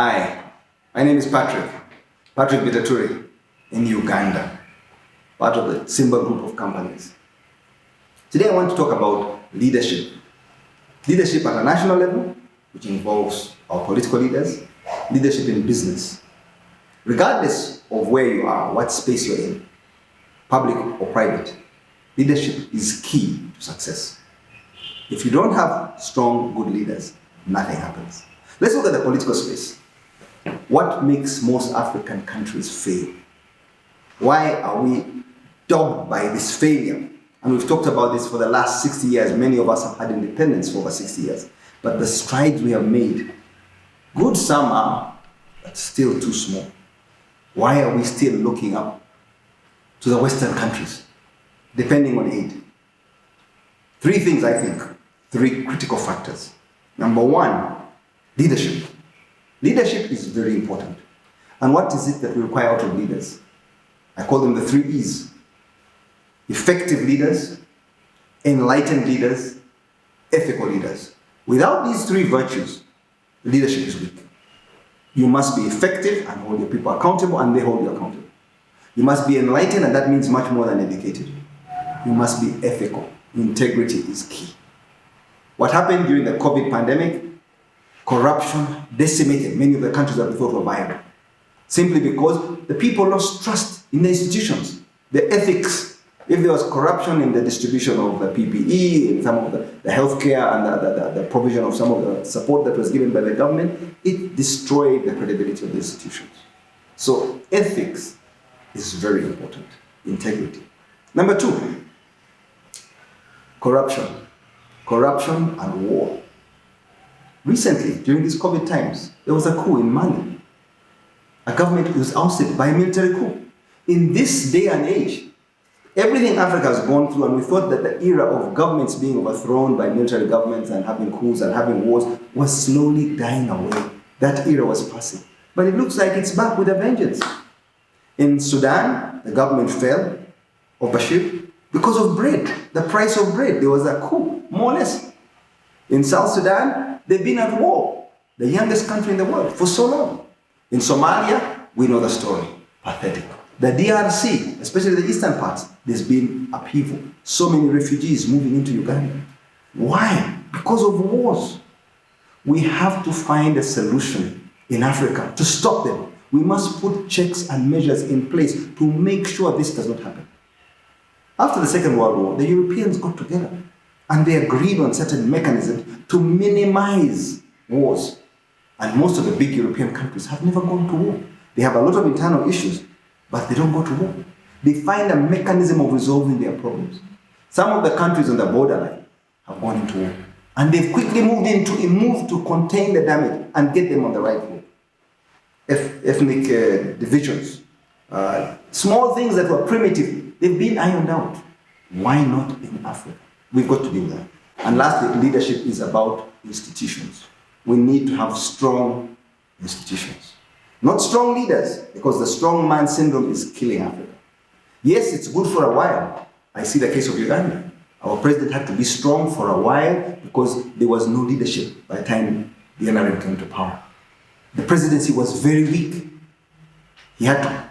Hi, my name is Patrick Bitature in Uganda, part of the Simba group of companies. Today I want to talk about leadership. Leadership at a national level, which involves our political leaders, leadership in business. Regardless of where you are, what space you're in, public or private, leadership is key to success. If you don't have strong, good leaders, nothing happens. Let's look at the political space. What makes most African countries fail? Why are we dogged by this failure? And we've talked about this for the last 60 years. Many of us have had independence for over 60 years. But the strides we have made, good some are, but still too small. Why are we still looking up to the Western countries, depending on aid? Three things, I think, three critical factors. Number one, leadership. Leadership is very important. And what is it that we require out of leaders? I call them the three E's. Effective leaders, enlightened leaders, ethical leaders. Without these three virtues, leadership is weak. You must be effective and hold your people accountable, and they hold you accountable. You must be enlightened, and that means much more than educated. You must be ethical. Integrity is key. What happened during the COVID pandemic? Corruption decimated many of the countries that we thought were viable. Simply because the people lost trust in the institutions, the ethics. If there was corruption in the distribution of the PPE, in some of the healthcare and the provision of some of the support that was given by the government, it destroyed the credibility of the institutions. So ethics is very important. Integrity. Number two, corruption. Corruption and war. Recently, during these COVID times, there was a coup in Mali. A government was ousted by a military coup. In this day and age, everything Africa has gone through, and we thought that the era of governments being overthrown by military governments and having coups and having wars was slowly dying away. That era was passing. But it looks like it's back with a vengeance. In Sudan, the government fell of Bashir because of bread, the price of bread. There was a coup, more or less. In South Sudan, they've been at war, the youngest country in the world, for so long. In Somalia, we know the story, pathetic. The DRC, especially the eastern parts, there's been upheaval. So many refugees moving into Uganda. Why? Because of wars. We have to find a solution in Africa to stop them. We must put checks and measures in place to make sure this does not happen. After the Second World War, the Europeans got together and they agreed on certain mechanisms to minimize wars. And most of the big European countries have never gone to war. They have a lot of internal issues, but they don't go to war. They find a mechanism of resolving their problems. Some of the countries on the borderline have gone into war, and they've quickly moved to contain the damage and get them on the right road. Ethnic divisions, small things that were primitive, they've been ironed out. Why not in Africa? We've got to do that. And lastly, leadership is about institutions. We need to have strong institutions. Not strong leaders, because the strong man syndrome is killing Africa. Yes, it's good for a while. I see the case of Uganda. Our president had to be strong for a while because there was no leadership by the time the NRM came to power. The presidency was very weak. He had to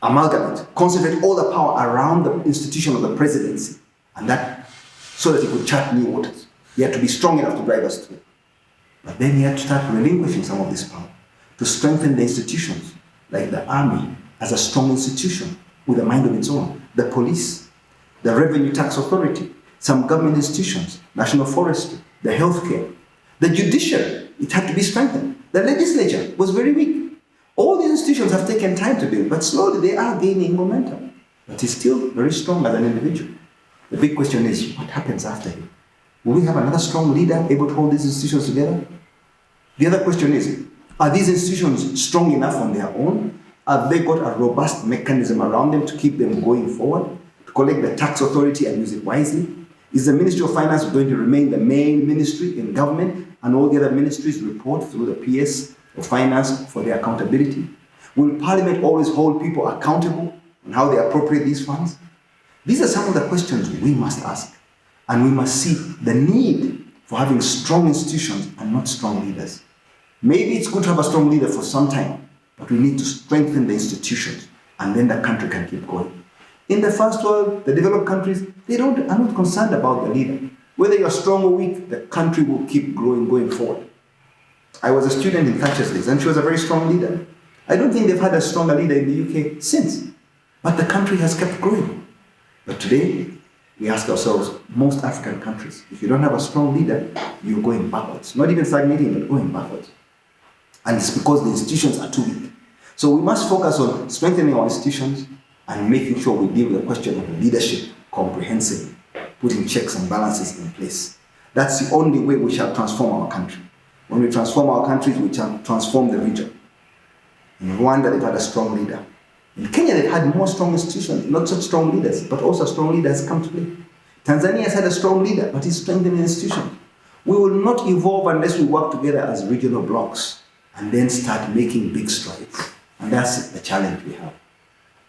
amalgamate, concentrate all the power around the institution of the presidency, and that so that he could chart new waters. He had to be strong enough to drive us through. But then he had to start relinquishing some of this power to strengthen the institutions, like the army as a strong institution with a mind of its own, the police, the revenue tax authority, some government institutions, national forestry, the healthcare, the judiciary, it had to be strengthened. The legislature was very weak. All these institutions have taken time to build, but slowly they are gaining momentum. But he's still very strong as an individual. The big question is, what happens after him? Will we have another strong leader able to hold these institutions together? The other question is, are these institutions strong enough on their own? Have they got a robust mechanism around them to keep them going forward? To collect the tax authority and use it wisely? Is the Ministry of Finance going to remain the main ministry in government and all the other ministries report through the PS of Finance for their accountability? Will Parliament always hold people accountable on how they appropriate these funds? These are some of the questions we must ask, and we must see the need for having strong institutions and not strong leaders. Maybe it's good to have a strong leader for some time, but we need to strengthen the institutions, and then the country can keep going. In the first world, the developed countries, are not concerned about the leader. Whether you're strong or weak, the country will keep growing, going forward. I was a student in Thatcher's days, and she was a very strong leader. I don't think they've had a stronger leader in the UK since, but the country has kept growing. But today, we ask ourselves, most African countries, if you don't have a strong leader, you're going backwards. Not even stagnating, but going backwards. And it's because the institutions are too weak. So we must focus on strengthening our institutions and making sure we deal with the question of leadership comprehensively, putting checks and balances in place. That's the only way we shall transform our country. When we transform our countries, we shall transform the region. In Rwanda, they've had a strong leader. In Kenya, they've had more strong institutions, not such strong leaders, but also a strong leader has come to play. Tanzania has had a strong leader, but he's strengthening institutions. We will not evolve unless we work together as regional blocks and then start making big strides. And that's the challenge we have.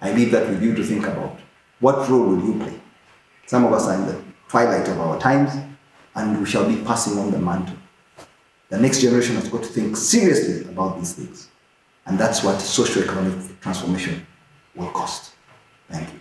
I leave that with you to think about. What role will you play? Some of us are in the twilight of our times, and we shall be passing on the mantle. The next generation has got to think seriously about these things. And that's what socio-economic transformation will cost. Thank you.